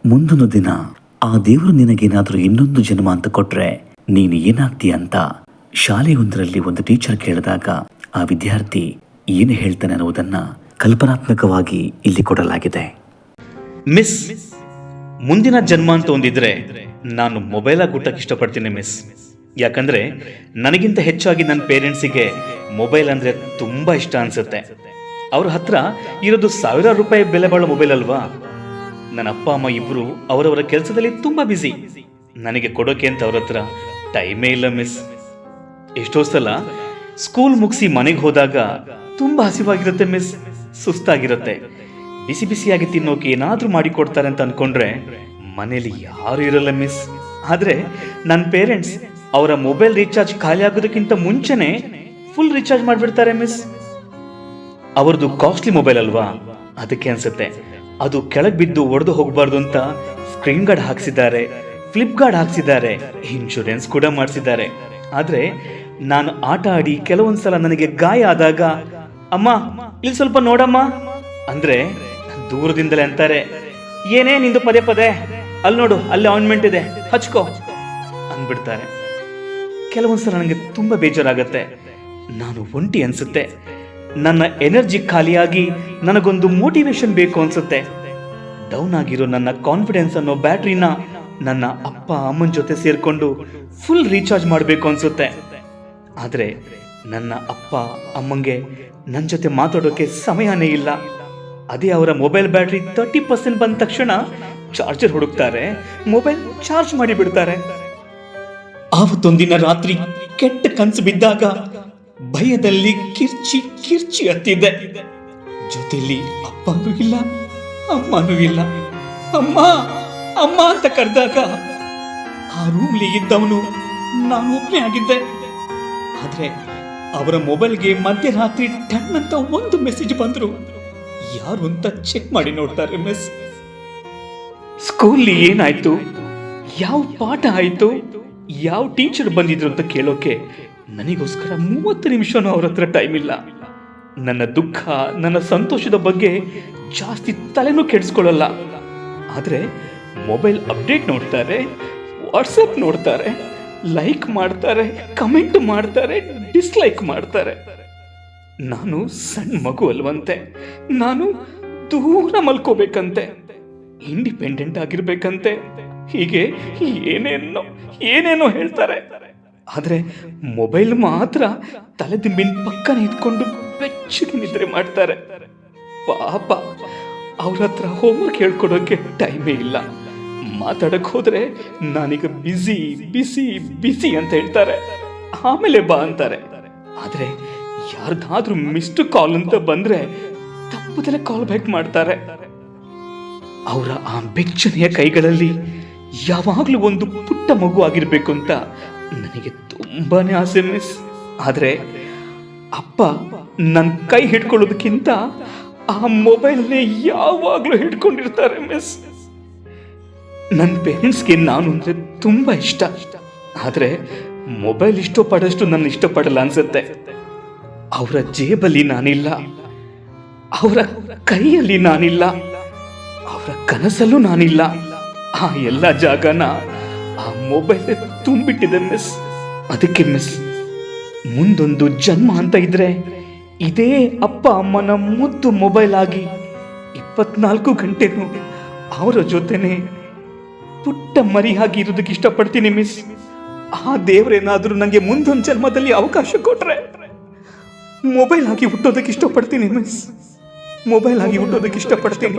ಮುಂದೊಂದು ದಿನ ಆ ದೇವರು ನಿನಗೇನಾದರೂ ಇನ್ನೊಂದು ಜನ್ಮ ಅಂತ ಕೊಟ್ರೆ ನೀನು ಏನಾಗ್ತೀಯ ಅಂತ ಶಾಲೆಯೊಂದರಲ್ಲಿ ಒಂದು ಟೀಚರ್ ಕೇಳಿದಾಗ ಆ ವಿದ್ಯಾರ್ಥಿ ಏನು ಹೇಳ್ತಾನೆ ಅನ್ನುವುದನ್ನ ಕಲ್ಪನಾತ್ಮಕವಾಗಿ ಇಲ್ಲಿ ಕೊಡಲಾಗಿದೆ. ಮಿಸ್, ಮುಂದಿನ ಜನ್ಮ ಅಂತ ಒಂದಿದ್ರೆ ನಾನು ಮೊಬೈಲ್ ಆಗಿ ಹುಟ್ಟಕ್ಕೆ ಇಷ್ಟಪಡ್ತೀನಿ ಮಿಸ್. ಯಾಕಂದ್ರೆ ನನಗಿಂತ ಹೆಚ್ಚಾಗಿ ನನ್ನ ಪೇರೆಂಟ್ಸಿಗೆ ಮೊಬೈಲ್ ಅಂದ್ರೆ ತುಂಬಾ ಇಷ್ಟ ಅನ್ಸುತ್ತೆ. ಅವ್ರ ಹತ್ರ ಇರೋದು ಸಾವಿರಾರು ರೂಪಾಯಿ ಬೆಲೆ ಬಾಳೋ ಮೊಬೈಲ್ ಅಲ್ವಾ. ನನ್ನ ಅಪ್ಪ ಅಮ್ಮ ಇಬ್ರು ಅವರವರ ಕೆಲಸದಲ್ಲಿ ತುಂಬಾ ಬ್ಯುಸಿ. ನನಗೆ ಕೊಡೋಕೆ ಅಂತ ಅವ್ರ ಹತ್ರ ಟೈಮೇ ಇಲ್ಲ ಮಿಸ್. ಎಷ್ಟೋ ಸಲ ಸ್ಕೂಲ್ ಮುಗಿಸಿ ಮನೆಗೆ ಹೋದಾಗ ತುಂಬಾ ಹಸಿವಾಗಿರುತ್ತೆ ಮಿಸ್, ಸುಸ್ತಾಗಿರುತ್ತೆ. ಬಿಸಿ ಬಿಸಿಯಾಗಿ ತಿನ್ನೋಕೆ ಏನಾದ್ರೂ ಮಾಡಿ ಕೊಡ್ತಾರೆ ಅಂತ ಅನ್ಕೊಂಡ್ರೆ ಮನೇಲಿ ಯಾರು ಇರಲ್ಲ ಮಿಸ್. ಆದ್ರೆ ನನ್ನ ಪೇರೆಂಟ್ಸ್ ಅವರ ಮೊಬೈಲ್ ರೀಚಾರ್ಜ್ ಖಾಲಿ ಆಗೋದಕ್ಕಿಂತ ಮುಂಚೆನೆ ಫುಲ್ ರೀಚಾರ್ಜ್ ಮಾಡ್ಬಿಡ್ತಾರೆ ಮಿಸ್. ಅವ್ರದ್ದು ಕಾಸ್ಟ್ಲಿ ಮೊಬೈಲ್ ಅಲ್ವಾ, ಅದಕ್ಕೆ ಅನ್ಸುತ್ತೆ. ಅದು ಕೆಳಗೆ ಬಿದ್ದು ಒಡೆದು ಹೋಗಬಾರ್ದು ಅಂತ ಸ್ಕ್ರೀನ್ ಗಾರ್ಡ್ ಹಾಕ್ಸಿದ್ದಾರೆ, ಫ್ಲಿಪ್ ಗಾರ್ಡ್ ಹಾಕ್ಸಿದ್ದಾರೆ, ಇನ್ಶೂರೆನ್ಸ್ ಕೂಡ ಮಾಡಿಸಿದ್ದಾರೆ. ಆದ್ರೆ ನಾನು ಆಟ ಆಡಿ ಕೆಲವೊಂದ್ಸಲ ನನಗೆ ಗಾಯ ಆದಾಗ ಅಮ್ಮ ಇಲ್ಲಿ ಸ್ವಲ್ಪ ನೋಡಮ್ಮ ಅಂದ್ರೆ ದೂರದಿಂದಲೇ ಅಂತಾರೆ, ಏನೇ ನಿಂದು ಪದೇ ಪದೇ, ಅಲ್ಲಿ ನೋಡು ಅಲ್ಲಿ ಆಯಿಂಟ್ಮೆಂಟ್ ಇದೆ ಹಚ್ಕೋ ಅಂದ್ಬಿಡ್ತಾರೆ. ಕೆಲವೊಂದ್ಸಲ ನನಗೆ ತುಂಬಾ ಬೇಜಾರಾಗತ್ತೆ. ನಾನು ಒಂಟಿ ಅನ್ಸುತ್ತೆ. ನನ್ನ ಎನರ್ಜಿ ಖಾಲಿಯಾಗಿ ನನಗೊಂದು ಮೋಟಿವೇಶನ್ ಬೇಕು ಅನ್ಸುತ್ತೆ. ಡೌನ್ ಆಗಿರೋ ನನ್ನ ಕಾನ್ಫಿಡೆನ್ಸ್ ಅನ್ನೋ ಬ್ಯಾಟ್ರಿನ ನನ್ನ ಅಪ್ಪ ಅಮ್ಮನ ಜೊತೆ ಸೇರ್ಕೊಂಡು ಫುಲ್ ರೀಚಾರ್ಜ್ ಮಾಡಬೇಕು ಅನ್ಸುತ್ತೆ. ಆದ್ರೆ ನನ್ನ ಅಪ್ಪ ಅಮ್ಮಂಗೆ ನನ್ನ ಜೊತೆ ಮಾತಾಡೋಕೆ ಸಮಯನೇ ಇಲ್ಲ. ಅದೇ ಅವರ ಮೊಬೈಲ್ ಬ್ಯಾಟ್ರಿ 30% ಬಂದ ತಕ್ಷಣ ಚಾರ್ಜರ್ ಹುಡುಕ್ತಾರೆ, ಮೊಬೈಲ್ ಚಾರ್ಜ್ ಮಾಡಿ ಬಿಡ್ತಾರೆ. ಆವತ್ತೊಂದಿನ ರಾತ್ರಿ ಕೆಟ್ಟ ಕನಸು ಬಿದ್ದಾಗ ಭಯದಲ್ಲಿ ಕಿರ್ಚಿ ಕಿರ್ಚಿ ಹತ್ತಿದ್ದೆ. ಜೊತೆಲಿ ಅಪ್ಪನೂ ಇಲ್ಲ ಅಮ್ಮನೂ ಇಲ್ಲ. ಅಮ್ಮ ಅಮ್ಮ ಅಂತ ಕರೆದಾಗ ಆ ರೂಮ್ಲಿ ಇದ್ದವನು ನಾನು ಒಬ್ಬನೇ ಆಗಿದ್ದೆ. ಆದ್ರೆ ಅವರ ಮೊಬೈಲ್ಗೆ ಮಧ್ಯರಾತ್ರಿ ಟನ್ ಅಂತ ಒಂದು ಮೆಸೇಜ್ ಬಂದ್ರು. ಯಾರು ಅಂತ ಚೆಕ್ ಮಾಡಿ ನೋಡ್ತಾರೆ ಮಿಸ್. ಸ್ಕೂಲ್ ಏನಾಯ್ತು, ಯಾವ ಪಾಠ ಆಯ್ತು, ಯಾವ ಟೀಚರ್ ಬಂದಿದ್ರು ಅಂತ ಕೇಳೋಕೆ ನನಗೋಸ್ಕರ 30 ನಿಮಿಷನೂ ಅವ್ರ ಹತ್ರ ಟೈಮ್ ಇಲ್ಲ. ನನ್ನ ದುಃಖ ನನ್ನ ಸಂತೋಷದ ಬಗ್ಗೆ ಜಾಸ್ತಿ ತಲೆನೂ ಕೆಡಿಸ್ಕೊಳ್ಳಲ್ಲ. ಆದ್ರೆ ಮೊಬೈಲ್ ಅಪ್ಡೇಟ್ ನೋಡ್ತಾರೆ, ವಾಟ್ಸಪ್ ನೋಡ್ತಾರೆ, ಲೈಕ್ ಮಾಡ್ತಾರೆ, ಕಮೆಂಟ್ ಮಾಡ್ತಾರೆ, ಡಿಸ್ಲೈಕ್ ಮಾಡ್ತಾರೆ. ನಾನು ಸಣ್ಣ ಮಗು ಅಲ್ವಂತೆ, ನಾನು ದೂರ ಮಲ್ಕೋಬೇಕಂತೆ, ಇಂಡಿಪೆಂಡೆಂಟ್ ಆಗಿರ್ಬೇಕಂತೆ, ಹೀಗೆ ಏನೇನೋ ಹೇಳ್ತಾರೆ. ಆದ್ರೆ ಮೊಬೈಲ್ ಮಾತ್ರ ತಲೆದಿಂಬಿನ ಪಕ್ಕನೆ ಇಟ್ಕೊಂಡು ಬೆಚ್ಚಗೆ ನಿದ್ರೆ ಮಾಡ್ತಾರೆ. ಪಾಪ ಅವ್ರ ಹತ್ರ ಹೋಮ್ವರ್ಕ್ ಹೇಳ್ಕೊಡೋಕೆ ಟೈಮೇ ಇಲ್ಲ. ಮಾತಾಡಕ್ ಹೋದ್ರೆ ನಾನೀಗ ಬಿಸಿ ಬಿಸಿ ಬಿಸಿ ಅಂತ ಹೇಳ್ತಾರೆ, ಆಮೇಲೆ ಬಾ ಅಂತಾರೆ. ಆದ್ರೆ ಯಾರ್ದಾದ್ರೂ ಮಿಸ್ಡ್ ಕಾಲ್ ಅಂತ ಬಂದ್ರೆ ತಪ್ಪದಲ್ಲೇ ಕಾಲ್ ಬ್ಯಾಕ್ ಮಾಡ್ತಾರೆ. ಅವರ ಆ ಬೆಚ್ಚನೆಯ ಕೈಗಳಲ್ಲಿ ಯಾವಾಗ್ಲೂ ಒಂದು ಪುಟ್ಟ ಮಗು ಆಗಿರ್ಬೇಕು ಅಂತ ನನಗೆ ತುಂಬಾನೇ ಆಸೆ ಮಿಸ್. ಆದ್ರೆ ಅಪ್ಪ ನನ್ನ ಕೈ ಹಿಡ್ಕೊಳ್ಳೋದಕ್ಕಿಂತ ಆ ಮೊಬೈಲ್ನೇ ಯಾವಾಗ್ಲೂ ಹಿಡ್ಕೊಂಡಿರ್ತಾರೆ ಮಿಸ್. ನನ್ನ ಪೇರೆಂಟ್ಸ್ಗೆ ನಾನು ಅಂದ್ರೆ ತುಂಬಾ ಇಷ್ಟ. ಆದ್ರೆ ಮೊಬೈಲ್ ಇಷ್ಟಪಡಷ್ಟು ನನ್ನ ಇಷ್ಟಪಡಲ್ಲ ಅನ್ಸುತ್ತೆ. ಅವರ ಜೇಬಲ್ಲಿ ನಾನಿಲ್ಲ, ಅವರ ಕೈಯಲ್ಲಿ ನಾನಿಲ್ಲ, ಅವರ ಕನಸಲ್ಲೂ ನಾನಿಲ್ಲ. ಆ ಎಲ್ಲ ಜಾಗನ ಆ ಮೊಬೈಲ್ ತುಂಬಿಟ್ಟಿದೆ ಮಿಸ್. ಅದಕ್ಕೆ ಮಿಸ್, ಮುಂದೊಂದು ಜನ್ಮ ಅಂತ ಇದ್ರೆ ಇದೇ ಅಪ್ಪ ಅಮ್ಮನ ಮುದ್ದು ಮೊಬೈಲ್ ಆಗಿ 24 ಗಂಟೆನೂ ಅವರ ಜೊತೆನೆ ಪುಟ್ಟ ಮರಿಯಾಗಿ ಇರೋದಕ್ಕೆ ಇಷ್ಟಪಡ್ತೀನಿ ಮಿಸ್. ಆ ದೇವರೇನಾದ್ರೂ ನಂಗೆ ಮುಂದೊಂದು ಜನ್ಮದಲ್ಲಿ ಅವಕಾಶ ಕೊಟ್ರೆ ಮೊಬೈಲ್ ಆಗಿ ಹುಟ್ಟೋದಕ್ಕೆ ಇಷ್ಟಪಡ್ತೀನಿ ಮಿಸ್. ಮೊಬೈಲ್ ಆಗಿ ಹುಟ್ಟೋದಕ್ಕೆ ಇಷ್ಟಪಡ್ತೀನಿ.